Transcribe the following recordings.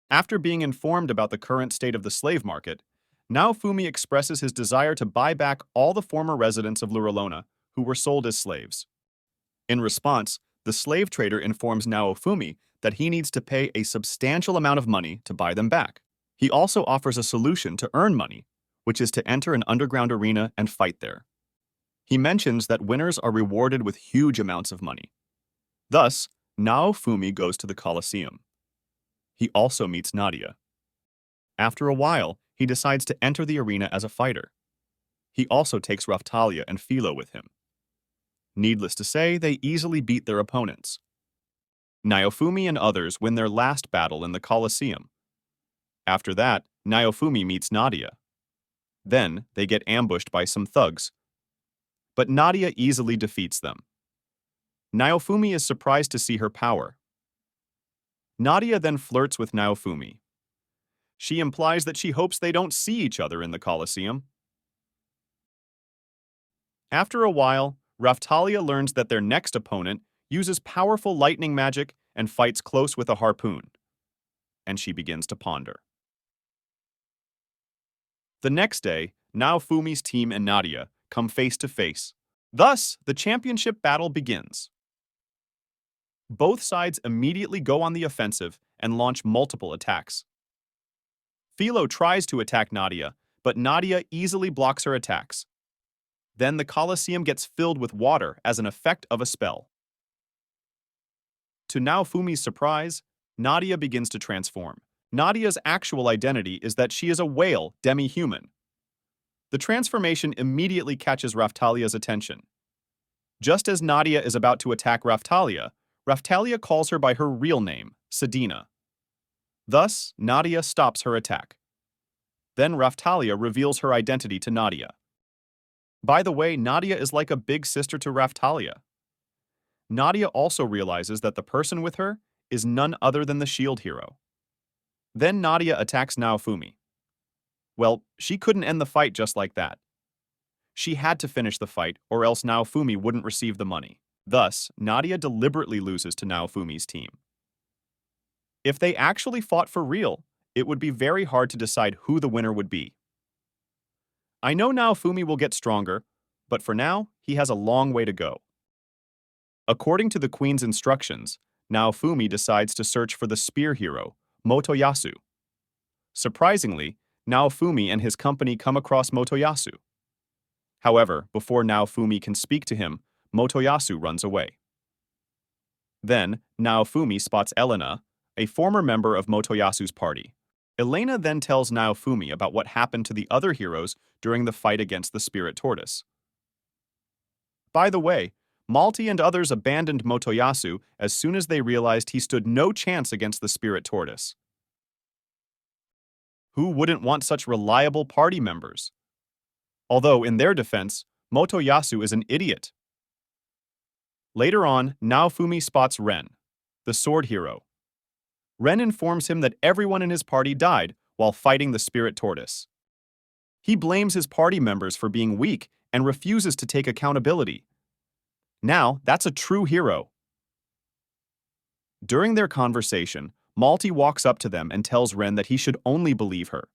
After being informed about the current state of the slave market, Naofum expresses his desire to buy back all the former residents of Lurolona who were sold as slaves. In response, the slave trader informs Naofum that he needs to pay a substantial amount of money to buy them back. He also offers a solution to earn money, which is to enter an underground arena and fight there. He mentions that winners are rewarded with huge amounts of money. Thus, Naofum goes to the Colosseum. He also meets Nadia. After a while, he decides to enter the arena as a fighter. He also takes Raftalia and Filo with him. Needless to say, they easily beat their opponents. Naofum and others win their last battle in the Colosseum. After that, Naofum meets Nadia. Then, they get ambushed by some thugs. But Nadia easily defeats them. Naofum is surprised to see her power. Nadia then flirts with Naofum. She implies that she hopes they don't see each other in the Colosseum. After a while, Raftalia learns that their next opponent uses powerful lightning magic and fights close with a harpoon. And she begins to ponder. The next day, Naofum's team and Nadia come face to face. Thus, the championship battle begins. Both sides immediately go on the offensive and launch multiple attacks. Filo tries to attack Nadia, but Nadia easily blocks her attacks. Then the Colosseum gets filled with water as an effect of a spell. To Naofum's surprise, Nadia begins to transform. Nadia's actual identity is that she is a whale demi-human. The transformation immediately catches Raftalia's attention. Just as Nadia is about to attack Raftalia, Raftalia calls her by her real name, Sadena. Thus, Nadia stops her attack. Then Raftalia reveals her identity to Nadia. By the way, Nadia is like a big sister to Raftalia. Nadia also realizes that the person with her is none other than the shield hero. Then Nadia attacks Naofum. Well, she couldn't end the fight just like that. She had to finish the fight, or else Naofum wouldn't receive the money. Thus, Nadia deliberately loses to Naofum's team. If they actually fought for real, it would be very hard to decide who the winner would be. I know Naofum will get stronger, but for now, he has a long way to go. According to the Queen's instructions, Naofum decides to search for the spear hero, Motoyasu. Surprisingly, Naofum and his company come across Motoyasu. However, before Naofum can speak to him, Motoyasu runs away. Then, Naofum spots Elena, a former member of Motoyasu's party. Elena then tells Naofum about what happened to the other heroes during the fight against the spirit tortoise. By the way, Malty and others abandoned Motoyasu as soon as they realized he stood no chance against the spirit tortoise. Who wouldn't want such reliable party members? Although, in their defense, Motoyasu is an idiot. Later on, Naofum spots Ren, the sword hero. Ren informs him that everyone in his party died while fighting the spirit tortoise. He blames his party members for being weak and refuses to take accountability. Now, that's a true hero. During their conversation, Malty walks up to them and tells Ren that he should only believe her.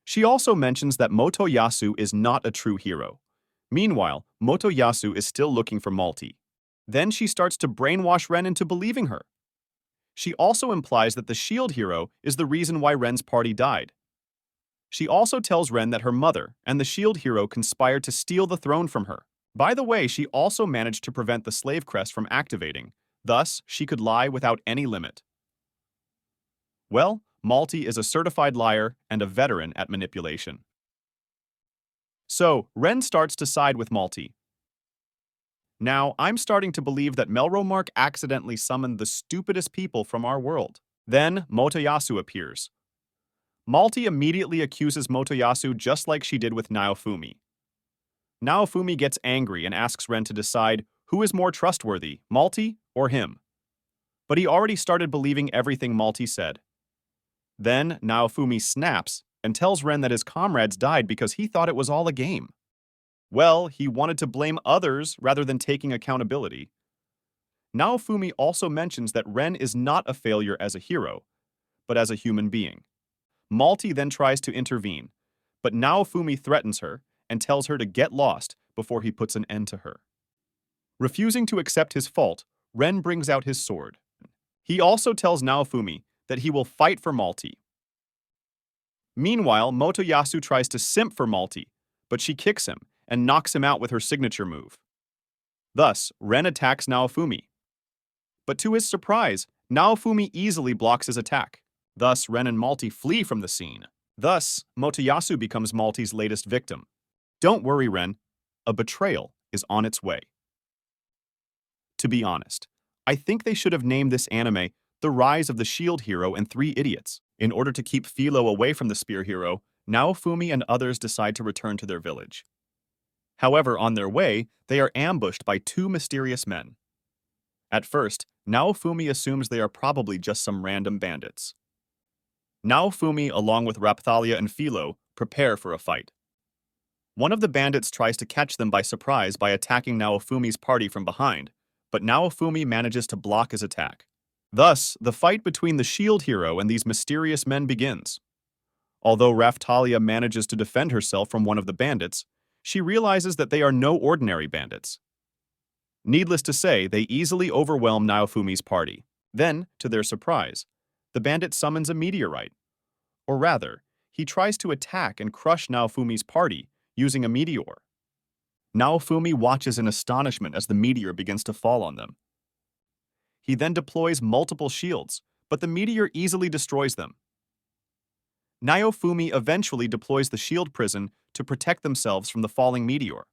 She also mentions that Motoyasu is not a true hero. Meanwhile, Motoyasu is still looking for Malty. Then she starts to brainwash Ren into believing her. She also implies that the shield hero is the reason why Ren's party died. She also tells Ren that her mother and the shield hero conspired to steal the throne from her. By the way, she also managed to prevent the slave crest from activating. Thus, she could lie without any limit. Well, Malty is a certified liar and a veteran at manipulation. So, Ren starts to side with Malty. Now, I'm starting to believe that Melromark accidentally summoned the stupidest people from our world. Then, Motoyasu appears. Malty immediately accuses Motoyasu just like she did with Naofum. Naofum gets angry and asks Ren to decide who is more trustworthy, Malty or him. But he already started believing everything Malty said. Then, Naofum snaps and tells Ren that his comrades died because he thought it was all a game. Well, he wanted to blame others rather than taking accountability. Naofum also mentions that Ren is not a failure as a hero, but as a human being. Malty then tries to intervene, but Naofumi threatens her and tells her to get lost before he puts an end to her. Refusing to accept his fault, Ren brings out his sword. He also tells Naofumi that he will fight for Malty. Meanwhile, Motoyasu tries to simp for Malty, but she kicks him and knocks him out with her signature move. Thus, Ren attacks Naofumi. But to his surprise, Naofumi easily blocks his attack. Thus, Ren and Malty flee from the scene. Thus, Motoyasu becomes Malty's latest victim. Don't worry, Ren. A betrayal is on its way. To be honest, I think they should have named this anime The Rise of the Shield Hero and Three Idiots. In order to keep Filo away from the spear hero, Naofumi and others decide to return to their village. However, on their way, they are ambushed by two mysterious men. At first, Naofumi assumes they are probably just some random bandits. Naofumi, along with Raphthalia and Filo, prepare for a fight. One of the bandits tries to catch them by surprise by attacking Naofumi's party from behind, but Naofumi manages to block his attack. Thus, the fight between the shield hero and these mysterious men begins. Although Raphthalia manages to defend herself from one of the bandits, she realizes that they are no ordinary bandits. Needless to say, they easily overwhelm Naofumi's party. Then, to their surprise, the bandit summons a meteorite. Or rather, he tries to attack and crush Naofumi's party using a meteor. Naofumi watches in astonishment as the meteor begins to fall on them. He then deploys multiple shields, but the meteor easily destroys them. Naofumi eventually deploys the shield prison to protect themselves from the falling meteor.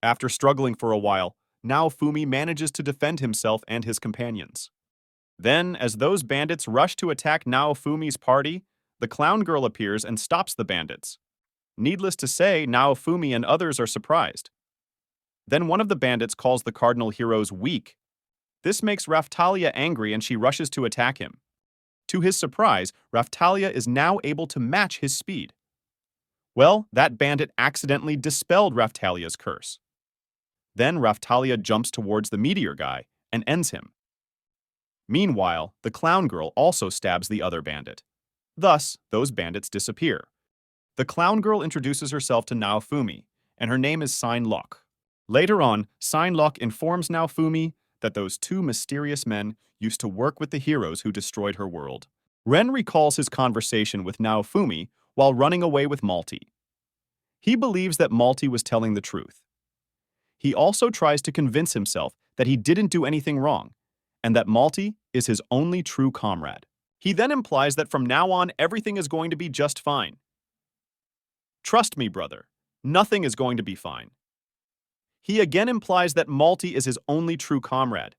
After struggling for a while, Naofumi manages to defend himself and his companions. Then, as those bandits rush to attack Naofumi's party, the clown girl appears and stops the bandits. Needless to say, Naofumi and others are surprised. Then one of the bandits calls the cardinal heroes weak. This makes Raphthalia angry and she rushes to attack him. To his surprise, Raphthalia is now able to match his speed. Well, that bandit accidentally dispelled Raphtalia's curse. Then Raphthalia jumps towards the meteor guy and ends him. Meanwhile, the clown girl also stabs the other bandit. Thus, those bandits disappear. The clown girl introduces herself to Naofumi, and her name is Shilock. Later on, Shilock informs Naofumi that those two mysterious men used to work with the heroes who destroyed her world. Ren recalls his conversation with Naofumi while running away with Malty. He believes that Malty was telling the truth. He also tries to convince himself that he didn't do anything wrong, and that Malty is his only true comrade. He then implies that from now on everything is going to be just fine. Trust me, brother, nothing is going to be fine. He again implies that Malty is his only true comrade.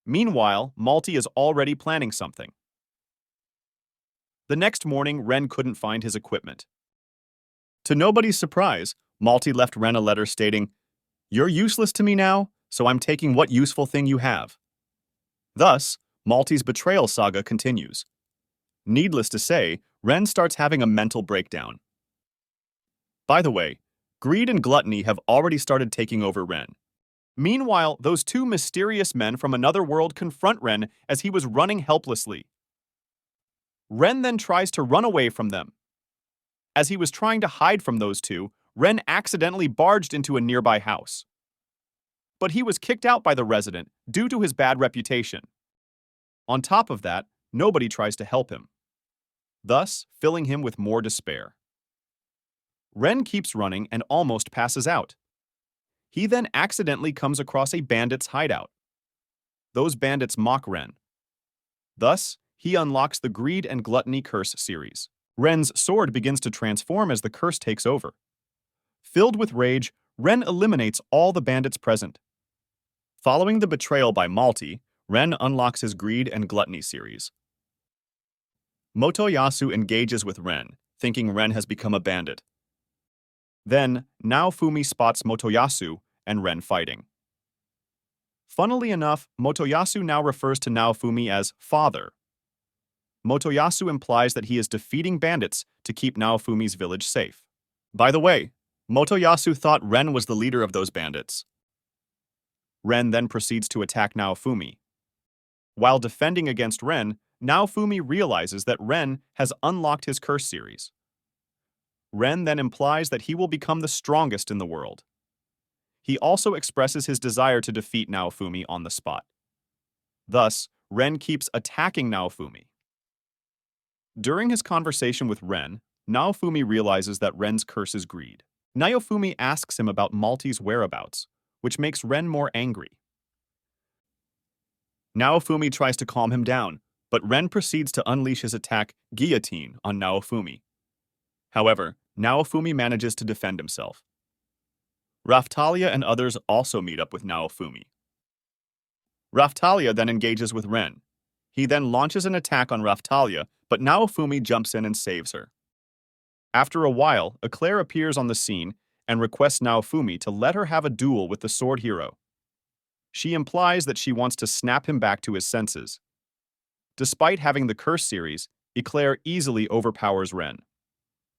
Meanwhile, Malty is already planning something. The next morning, Ren couldn't find his equipment. To nobody's surprise, Malty left Ren a letter stating, "You're useless to me now, so I'm taking what useful thing you have." Thus, Malty's betrayal saga continues. Needless to say, Ren starts having a mental breakdown. By the way, greed and gluttony have already started taking over Ren. Meanwhile, those two mysterious men from another world confront Ren as he was running helplessly. Ren then tries to run away from them. As he was trying to hide from those two, Ren accidentally barged into a nearby house. But he was kicked out by the resident due to his bad reputation. On top of that, nobody tries to help him, thus filling him with more despair. Ren keeps running and almost passes out. He then accidentally comes across a bandit's hideout. Those bandits mock Ren. Thus, he unlocks the Greed and Gluttony Curse series. Ren's sword begins to transform as the curse takes over. Filled with rage, Ren eliminates all the bandits present. Following the betrayal by Malty, Ren unlocks his Greed and Gluttony series. Motoyasu engages with Ren, thinking Ren has become a bandit. Then, Naofumi spots Motoyasu and Ren fighting. Funnily enough, Motoyasu now refers to Naofumi as father. Motoyasu implies that he is defeating bandits to keep Naofumi's village safe. By the way, Motoyasu thought Ren was the leader of those bandits. Ren then proceeds to attack Naofumi. While defending against Ren, Naofumi realizes that Ren has unlocked his curse series. Ren then implies that he will become the strongest in the world. He also expresses his desire to defeat Naofumi on the spot. Thus, Ren keeps attacking Naofumi. During his conversation with Ren, Naofumi realizes that Ren's curse is greed. Naofumi asks him about Malty's whereabouts, which makes Ren more angry. Naofumi tries to calm him down, but Ren proceeds to unleash his attack, Guillotine, on Naofumi. However, Naofumi manages to defend himself. Raftalia and others also meet up with Naofumi. Raftalia then engages with Ren. He then launches an attack on Raftalia, but Naofumi jumps in and saves her. After a while, Eclair appears on the scene and requests Naofumi to let her have a duel with the sword hero. She implies that she wants to snap him back to his senses. Despite having the curse series, Eclair easily overpowers Ren.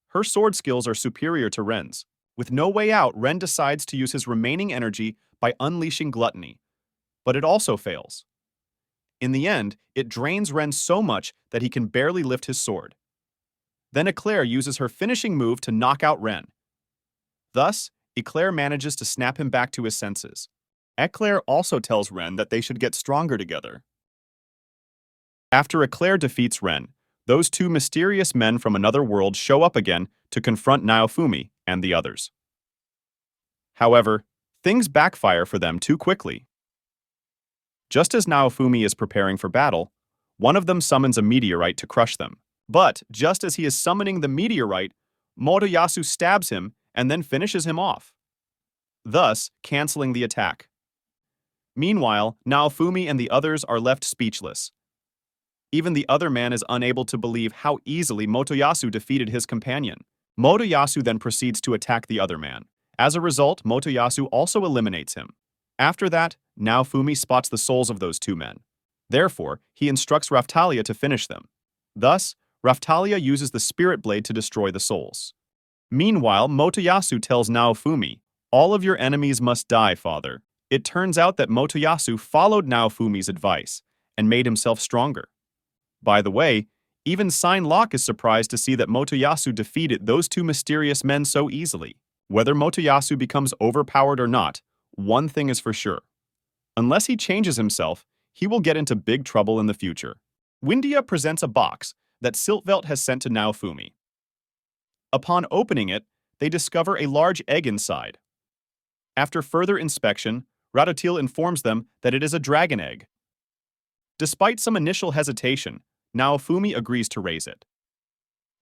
Her sword skills are superior to Ren's. With no way out, Ren decides to use his remaining energy by unleashing Gluttony, but it also fails. In the end, it drains Ren so much that he can barely lift his sword. Then Eclair uses her finishing move to knock out Ren. Thus, Eclair manages to snap him back to his senses. Eclair also tells Ren that they should get stronger together. After Eclair defeats Ren, those two mysterious men from another world show up again to confront Naofumi and the others. However, things backfire for them too quickly. Just as Naofumi is preparing for battle, one of them summons a meteorite to crush them. But just as he is summoning the meteorite, Motoyasu stabs him and then finishes him off, thus canceling the attack. Meanwhile, Naofumi and the others are left speechless. Even the other man is unable to believe how easily Motoyasu defeated his companion. Motoyasu then proceeds to attack the other man. As a result, Motoyasu also eliminates him. After that, Naofumi spots the souls of those two men. Therefore, he instructs Raftalia to finish them. Thus, Raftalia uses the spirit blade to destroy the souls. Meanwhile, Motoyasu tells Naofumi, "All of your enemies must die, father." It turns out that Motoyasu followed Naofumi's advice and made himself stronger. By the way, even Shilock is surprised to see that Motoyasu defeated those two mysterious men so easily. Whether Motoyasu becomes overpowered or not, one thing is for sure. Unless he changes himself, he will get into big trouble in the future. Windia presents a box that Siltvelt has sent to Naofumi. Upon opening it, they discover a large egg inside. After further inspection, Radotil informs them that it is a dragon egg. Despite some initial hesitation, Naofumi agrees to raise it.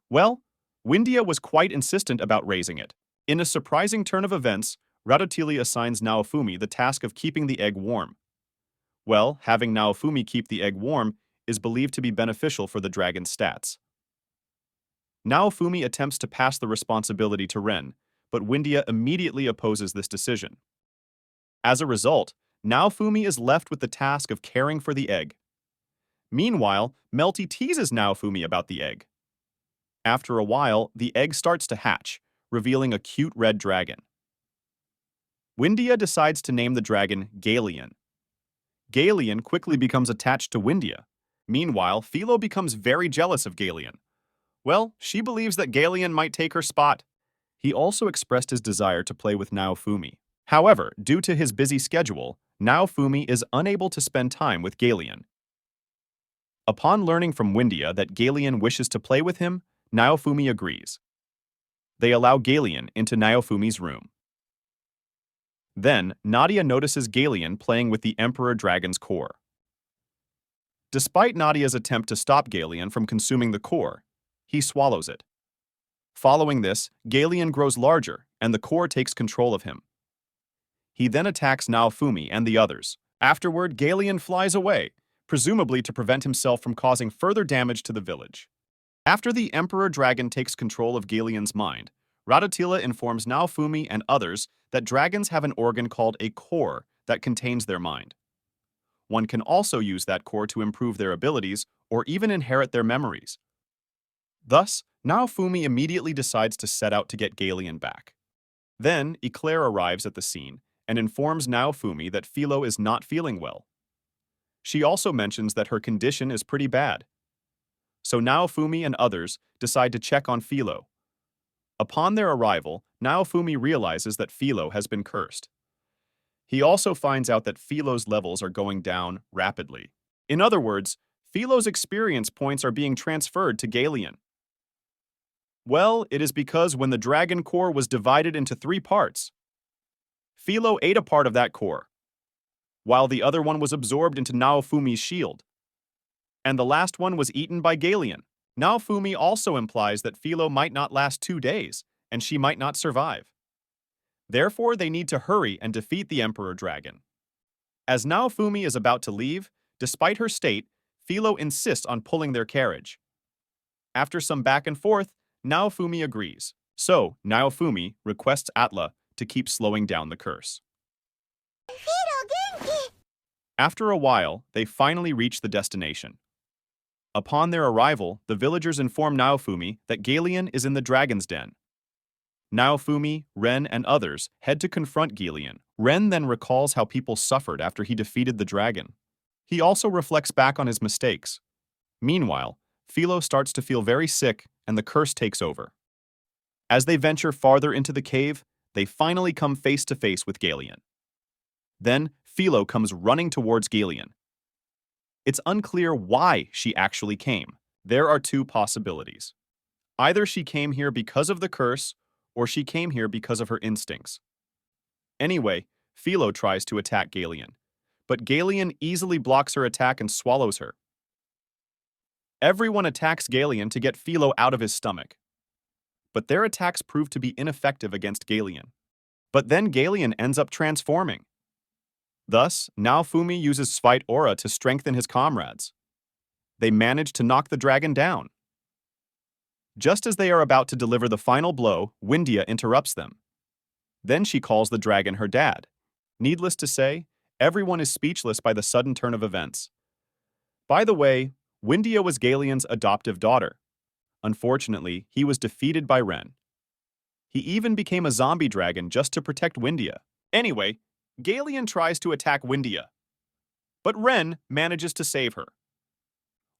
Well, Windia was quite insistent about raising it. In a surprising turn of events, Radotil assigns Naofumi the task of keeping the egg warm. Well, having Naofumi keep the egg warm is believed to be beneficial for the dragon's stats. Naofumi attempts to pass the responsibility to Ren, but Windia immediately opposes this decision. As a result, Naofumi is left with the task of caring for the egg. Meanwhile, Malty teases Naofumi about the egg. After a while, the egg starts to hatch, revealing a cute red dragon. Windia decides to name the dragon Gaelion. Gaelion quickly becomes attached to Windia. Meanwhile, Filo becomes very jealous of Gaelion. Well, she believes that Gaelion might take her spot. He also expressed his desire to play with Naofumi. However, due to his busy schedule, Naofumi is unable to spend time with Gaelion. Upon learning from Windia that Gaelion wishes to play with him, Naofumi agrees. They allow Gaelion into Naofumi's room. Then, Nadia notices Gaelion playing with the Emperor Dragon's core. Despite Nadia's attempt to stop Gaelion from consuming the core, he swallows it. Following this, Gaelion grows larger, and the core takes control of him. He then attacks Naofumi and the others. Afterward, Gaelion flies away, presumably to prevent himself from causing further damage to the village. After the Emperor Dragon takes control of Gaelion's mind, Radotil informs Naofumi and others that dragons have an organ called a core that contains their mind. One can also use that core to improve their abilities or even inherit their memories. Thus, Naofumi immediately decides to set out to get Gaelion back. Then, Eclair arrives at the scene and informs Naofumi that Filo is not feeling well. She also mentions that her condition is pretty bad. so Naofumi and others decide to check on Filo. Upon their arrival, Naofumi realizes that Filo has been cursed. He also finds out that Filo's levels are going down rapidly. In other words, Filo's experience points are being transferred to Gaelion. Well, it is because when the dragon core was divided into 3 parts, Filo ate a part of that core, while the other one was absorbed into Naofumi's shield, and the last one was eaten by Gaelion. Naofumi also implies that Filo might not last 2 days, and she might not survive. Therefore, they need to hurry and defeat the Emperor Dragon. As Naofumi is about to leave, despite her state, Filo insists on pulling their carriage. After some back and forth, Naofumi agrees. So, Naofumi requests Atla to keep slowing down the curse. After a while, they finally reach the destination. Upon their arrival, the villagers inform Naofumi that Gaelion is in the dragon's den. Naofumi, Ren, and others head to confront Gaelion. Ren then recalls how people suffered after he defeated the dragon. He also reflects back on his mistakes. Meanwhile, Filo starts to feel very sick and the curse takes over. As they venture farther into the cave, they finally come face to face with Gaelion. Then, Filo comes running towards Gaelion. It's unclear why she actually came. There are 2 possibilities. Either she came here because of the curse, or she came here because of her instincts. Anyway, Filo tries to attack Gaelion, but Gaelion easily blocks her attack and swallows her. Everyone attacks Gaelion to get Filo out of his stomach, but their attacks prove to be ineffective against Gaelion. But then Gaelion ends up transforming. Thus, Naofumi uses Spite Aura to strengthen his comrades. They manage to knock the dragon down. Just as they are about to deliver the final blow, Windia interrupts them. Then she calls the dragon her dad. Needless to say, everyone is speechless by the sudden turn of events. By the way, Windia was Gaelion's adoptive daughter. Unfortunately, he was defeated by Ren. He even became a zombie dragon just to protect Windia. Anyway, Gaelion tries to attack Windia, but Ren manages to save her.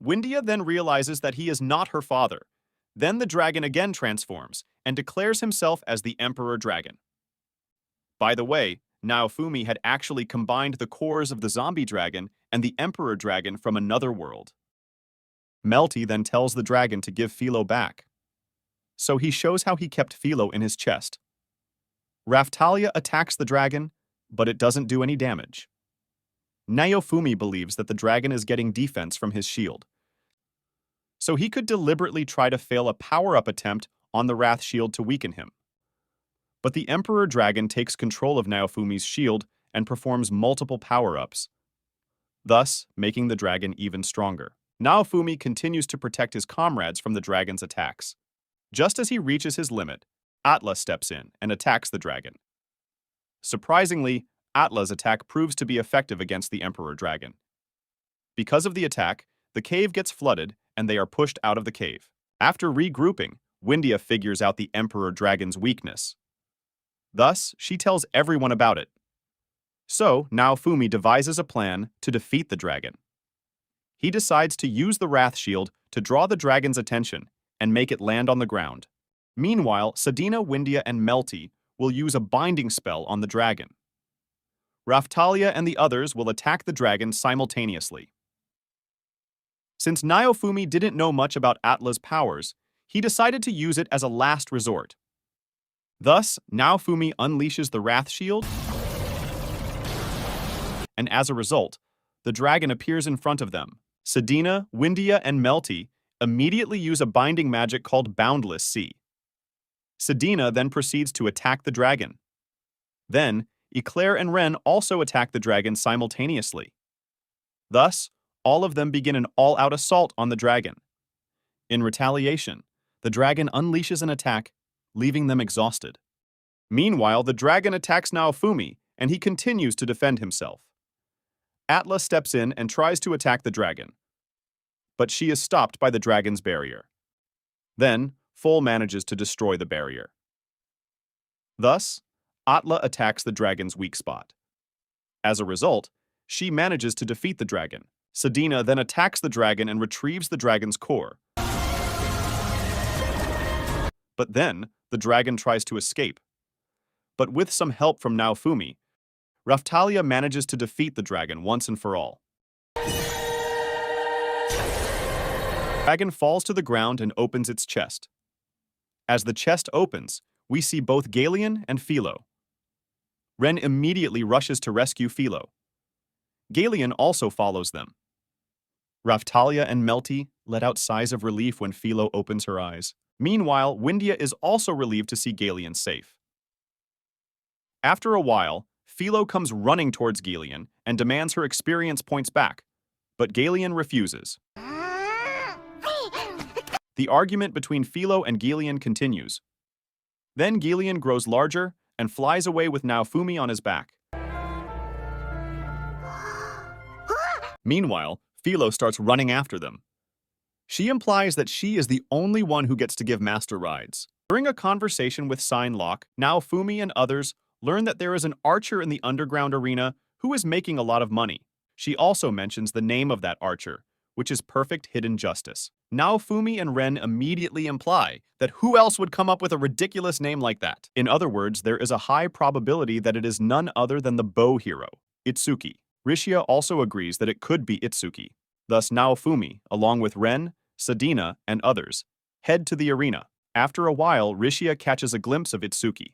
Windia then realizes that he is not her father. Then the dragon again transforms and declares himself as the Emperor Dragon. By the way, Naofumi had actually combined the cores of the zombie dragon and the Emperor Dragon from another world. Malty then tells the dragon to give Filo back. So he shows how he kept Filo in his chest. Raphtalia attacks the dragon, but it doesn't do any damage. Naofumi believes that the dragon is getting defense from his shield, so he could deliberately try to fail a power-up attempt on the Wrath Shield to weaken him. But the Emperor Dragon takes control of Naofumi's shield and performs multiple power-ups, thus making the dragon even stronger. Naofumi continues to protect his comrades from the dragon's attacks. Just as he reaches his limit, Atla steps in and attacks the dragon. Surprisingly, Atla's attack proves to be effective against the Emperor Dragon. Because of the attack, the cave gets flooded and they are pushed out of the cave. After regrouping, Windia figures out the Emperor Dragon's weakness. Thus, she tells everyone about it. So, Naofumi devises a plan to defeat the dragon. He decides to use the Wrath Shield to draw the dragon's attention and make it land on the ground. Meanwhile, Sadena, Windia, and Malty will use a binding spell on the dragon. Raphtalia and the others will attack the dragon simultaneously. Since Naofumi didn't know much about Atla's powers, he decided to use it as a last resort. Thus, Naofumi unleashes the Wrath Shield, and as a result, the dragon appears in front of them. Sadena, Windia, and Malty immediately use a binding magic called Boundless Sea. Sadena then proceeds to attack the dragon. Then, Eclair and Ren also attack the dragon simultaneously. Thus, all of them begin an all-out assault on the dragon. In retaliation, the dragon unleashes an attack, leaving them exhausted. Meanwhile, the dragon attacks Naofumi, and he continues to defend himself. Atla steps in and tries to attack the dragon, but she is stopped by the dragon's barrier. Then, Foal manages to destroy the barrier. Thus, Atla attacks the dragon's weak spot. As a result, she manages to defeat the dragon. Sadena then attacks the dragon and retrieves the dragon's core, But then, the dragon tries to escape. But with some help from Naofum, Raphtalia manages to defeat the dragon once and for all. The dragon falls to the ground and opens its chest. As the chest opens, we see both Gaelion and Filo. Ren immediately rushes to rescue Filo. Gaelion also follows them. Raphtalia and Malty let out sighs of relief when Filo opens her eyes. Meanwhile, Windia is also relieved to see Gaelion safe. After a while, Filo comes running towards Gaelion and demands her experience points back, but Gaelion refuses. The argument between Filo and Gaelion continues. Then Gaelion grows larger and flies away with Naofum on his back. Meanwhile, Filo starts running after them. She implies that she is the only one who gets to give master rides. During a conversation with Shilock, Naofum and others learn that there is an archer in the underground arena who is making a lot of money. She also mentions the name of that archer, which is Perfect Hidden Justice. Naofum and Ren immediately imply that who else would come up with a ridiculous name like that? In other words, there is a high probability that it is none other than the bow hero, Itsuki. Rishia also agrees that it could be Itsuki. Thus, Naofum, along with Ren, Sadena, and others, head to the arena. After a while, Rishia catches a glimpse of Itsuki,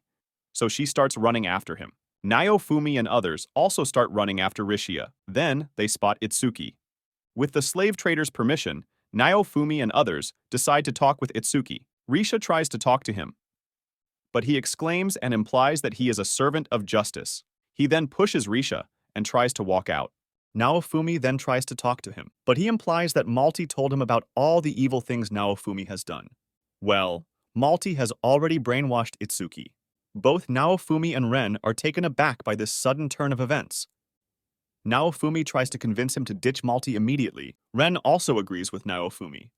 so she starts running after him. Naofum and others also start running after Rishia. Then, they spot Itsuki. With the slave trader's permission, Naofum and others decide to talk with Itsuki. Rishia tries to talk to him, but he exclaims and implies that he is a servant of justice. He then pushes Rishia and tries to walk out. Naofum then tries to talk to him, but he implies that Malty told him about all the evil things Naofum has done. Well, Malty has already brainwashed Itsuki. Both Naofum and Ren are taken aback by this sudden turn of events. Naofum tries to convince him to ditch Malty immediately. Ren also agrees with Naofum.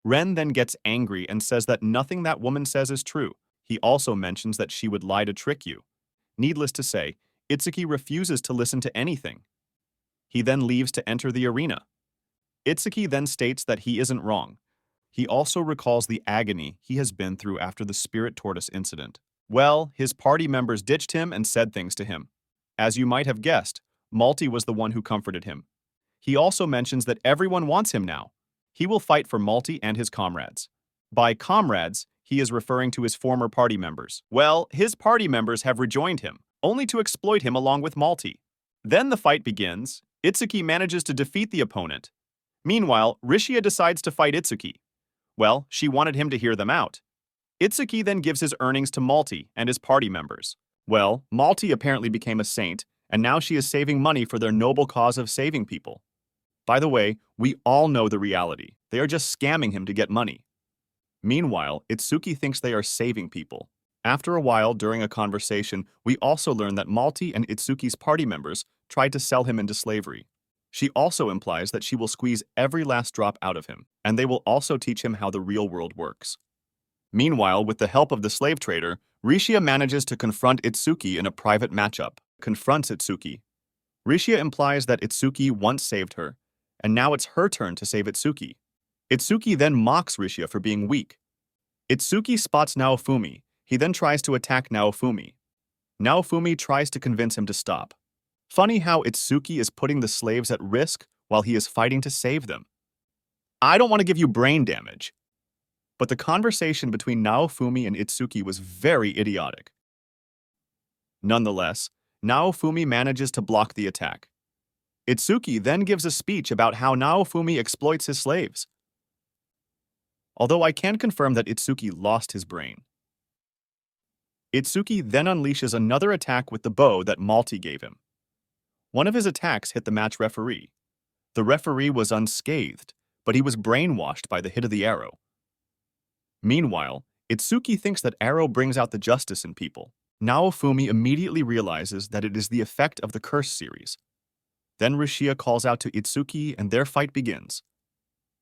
Ren then gets angry and says that nothing that woman says is true. He also mentions that she would lie to trick you. Needless to say, Itsuki refuses to listen to anything. He then leaves to enter the arena. Itsuki then states that he isn't wrong. He also recalls the agony he has been through after the spirit tortoise incident. Well, his party members ditched him and said things to him. As you might have guessed, Malty was the one who comforted him. He also mentions that everyone wants him now. He will fight for Malty and his comrades. By comrades, he is referring to his former party members. Well, his party members have rejoined him, only to exploit him along with Malty. Then the fight begins. Itsuki manages to defeat the opponent. Meanwhile, Rishia decides to fight Itsuki. Well, she wanted him to hear them out. Itsuki then gives his earnings to Malty and his party members. Well, Malty apparently became a saint, and now she is saving money for their noble cause of saving people. By the way, we all know the reality. They are just scamming him to get money. Meanwhile, Itsuki thinks they are saving people. After a while, during a conversation, we also learn that Malty and Itsuki's party members tried to sell him into slavery. She also implies that she will squeeze every last drop out of him, and they will also teach him how the real world works. Meanwhile, with the help of the slave trader, Rishia manages to confront Itsuki in a private matchup. Confronts Itsuki. Rishia implies that Itsuki once saved her, and now it's her turn to save Itsuki. Itsuki then mocks Rishia for being weak. Itsuki spots Naofum. He then tries to attack Naofum. Naofum tries to convince him to stop. Funny how Itsuki is putting the slaves at risk while he is fighting to save them. I don't want to give you brain damage. But the conversation between Naofum and Itsuki was very idiotic. Nonetheless, Naofum manages to block the attack. Itsuki then gives a speech about how Naofum exploits his slaves. Although I can confirm that Itsuki lost his brain. Itsuki then unleashes another attack with the bow that Malty gave him. One of his attacks hit the match referee. The referee was unscathed, but he was brainwashed by the hit of the arrow. Meanwhile, Itsuki thinks that arrow brings out the justice in people. Naofum immediately realizes that it is the effect of the curse series. Then Rishia calls out to Itsuki and their fight begins.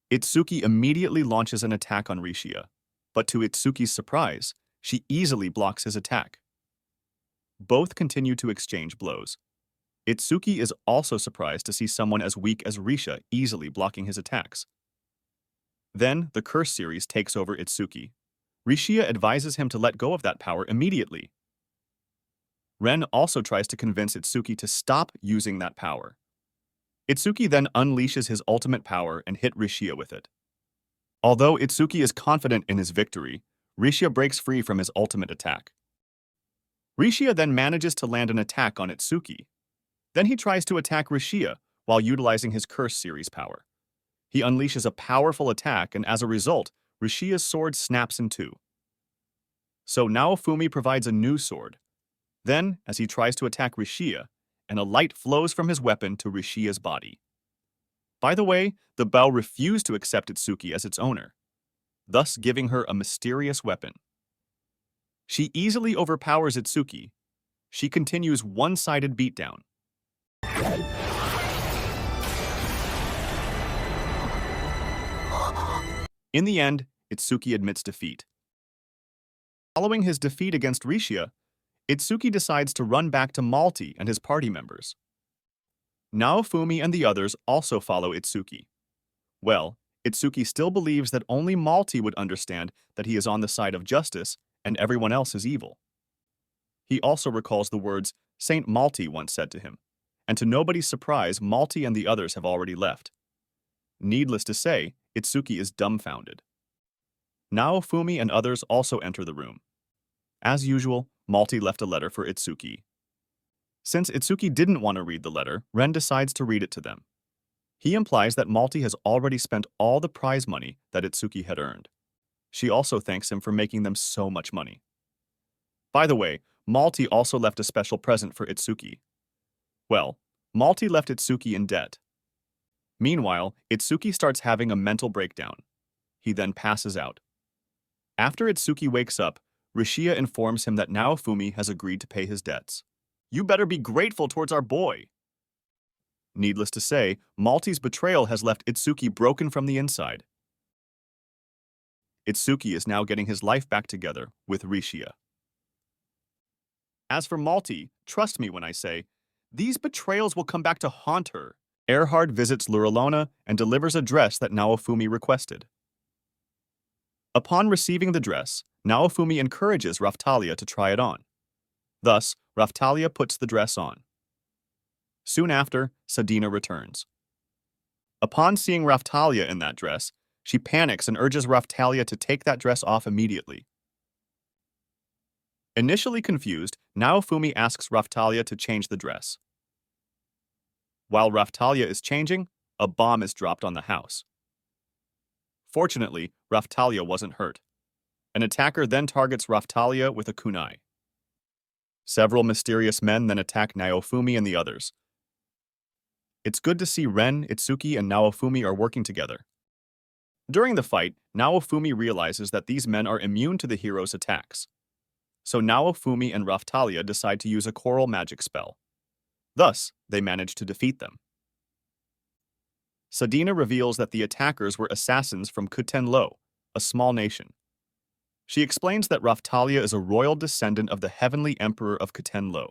Itsuki immediately launches an attack on Rishia, but to Itsuki's surprise, she easily blocks his attack. Both continue to exchange blows. Itsuki is also surprised to see someone as weak as Rishia easily blocking his attacks. Then, the curse series takes over Itsuki. Rishia advises him to let go of that power immediately. Ren also tries to convince Itsuki to stop using that power. Itsuki then unleashes his ultimate power and hit Rishia with it. Although Itsuki is confident in his victory, Rishia breaks free from his ultimate attack. Rishia then manages to land an attack on Itsuki. Then he tries to attack Rishia while utilizing his Curse series power. He unleashes a powerful attack, and as a result, Rishia's sword snaps in two. So Naofumi provides a new sword. Then, as he tries to attack Rishia, and a light flows from his weapon to Rishia's body. By the way, the bow refused to accept Itsuki as its owner, thus giving her a mysterious weapon. She easily overpowers Itsuki. She continues one-sided beatdown. In the end, Itsuki admits defeat. Following his defeat against Rishia, Itsuki decides to run back to Malty and his party members. Naofumi and the others also follow Itsuki. Well, Itsuki still believes that only Malty would understand that he is on the side of justice and everyone else is evil. He also recalls the words Saint Malty once said to him, and to nobody's surprise, Malty and the others have already left. Needless to say, Itsuki is dumbfounded. Naofumi and others also enter the room. As usual, Malty left a letter for Itsuki. Since Itsuki didn't want to read the letter, Ren decides to read it to them. He implies that Malty has already spent all the prize money that Itsuki had earned. She also thanks him for making them so much money. By the way, Malty also left a special present for Itsuki. Well, Malty left Itsuki in debt. Meanwhile, Itsuki starts having a mental breakdown. He then passes out. After Itsuki wakes up, Rishia informs him that Naofumi has agreed to pay his debts. You better be grateful towards our boy. Needless to say, Malty's betrayal has left Itsuki broken from the inside. Itsuki is now getting his life back together with Rishia. As for Malty, trust me when I say, these betrayals will come back to haunt her. Erhard visits Lurolona and delivers a dress that Naofumi requested. Upon receiving the dress, Naofumi encourages Raftalia to try it on. Thus, Raftalia puts the dress on. Soon after, Sadena returns. Upon seeing Raftalia in that dress, she panics and urges Raftalia to take that dress off immediately. Initially confused, Naofumi asks Raftalia to change the dress. While Raftalia is changing, a bomb is dropped on the house. Fortunately, Raftalia wasn't hurt. An attacker then targets Raftalia with a kunai. Several mysterious men then attack Naofumi and the others. It's good to see Ren, Itsuki, and Naofumi are working together. During the fight, Naofumi realizes that these men are immune to the hero's attacks. So Naofumi and Raftalia decide to use a coral magic spell. Thus, they manage to defeat them. Sadena reveals that the attackers were assassins from Kutenlo, a small nation. She explains that Raftalia is a royal descendant of the heavenly emperor of Kutenlo.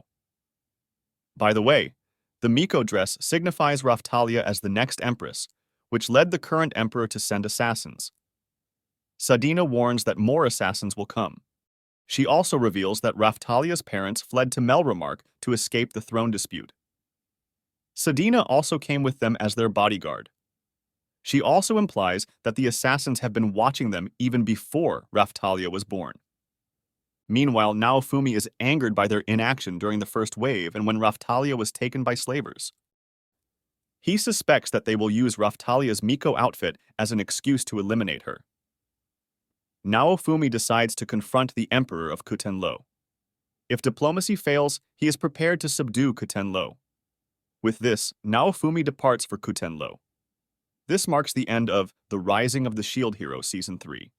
By the way, the Miko dress signifies Raftalia as the next empress, which led the current emperor to send assassins. Sadena warns that more assassins will come. She also reveals that Raftalia's parents fled to Melromark to escape the throne dispute. Sadena also came with them as their bodyguard. She also implies that the assassins have been watching them even before Raftalia was born. Meanwhile, Naofumi is angered by their inaction during the first wave and when Raftalia was taken by slavers. He suspects that they will use Raftalia's Miko outfit as an excuse to eliminate her. Naofumi decides to confront the emperor of Kutenlo. If diplomacy fails, he is prepared to subdue Kutenlo. With this, Naofumi departs for Kutenlo. This marks the end of The Rising of the Shield Hero Season 3.